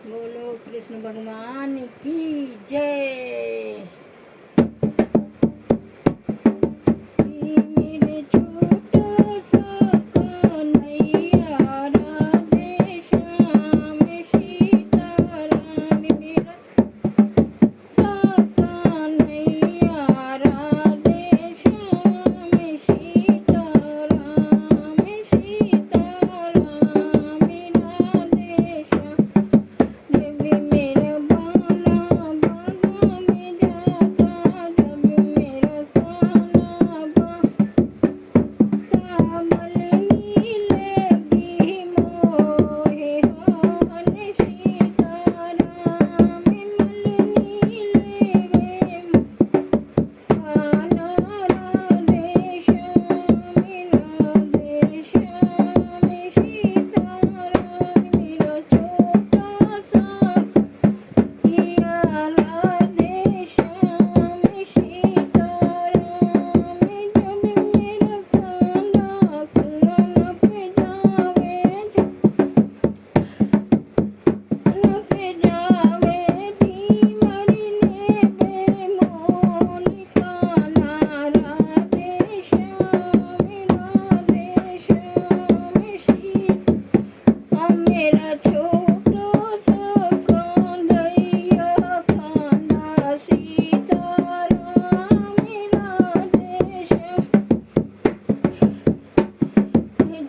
बोलो कृष्ण भगवान की जय। मेरे छोटा सा कन्हैया राधे श्याम सीताराम मेरा सा कन्हैया राधे श्याम सीताराम सीताराम राधे श्याम। जब मेरा बाला बागा में जाता, जब मेरा काना कमल नीलगी मोहे हन सीताराम मल नीले काना राधे श्याम सीताराम मेरा छोटा सा किया राधे श्याम सीताराम। जब मेरा कांधा खुला पे जावे धीमरी ने बेमोल कान्हा राधे श्याम सीता। मेरा छोटा सा कन्हैया कान्हा सीताराम राधे श्याम।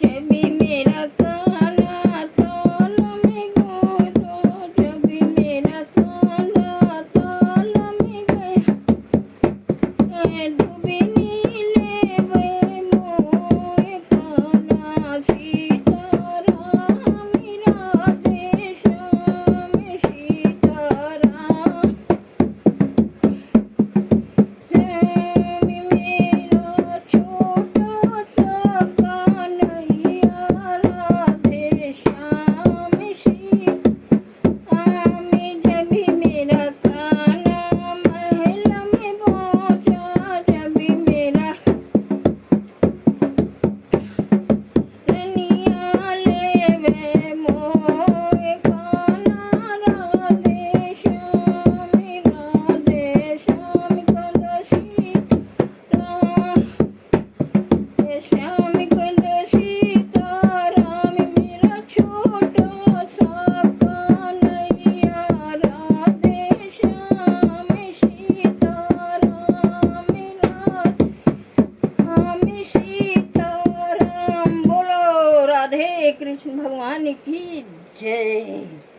जब मेरा कान्हा ताल में गया, जब मेरा कान्हा ताल में गया, दुबी नीले वे मोहे कान्हा सीताराम राधे श्याम सीताराम। मेरा छोटा सा कन्हैया राधे श्याम सीताराम। जब मेरा कान्हा महल में पहुंचा, जब मेरा रनिया लेवे मोहे कान्हा राधे श्याम कंद सीताराम श्याम कंद सीताराम। मेरा छोटा सा कन्हैया राधे श्याम सीताराम सीताराम। बोलो राधे कृष्ण भगवान की जय।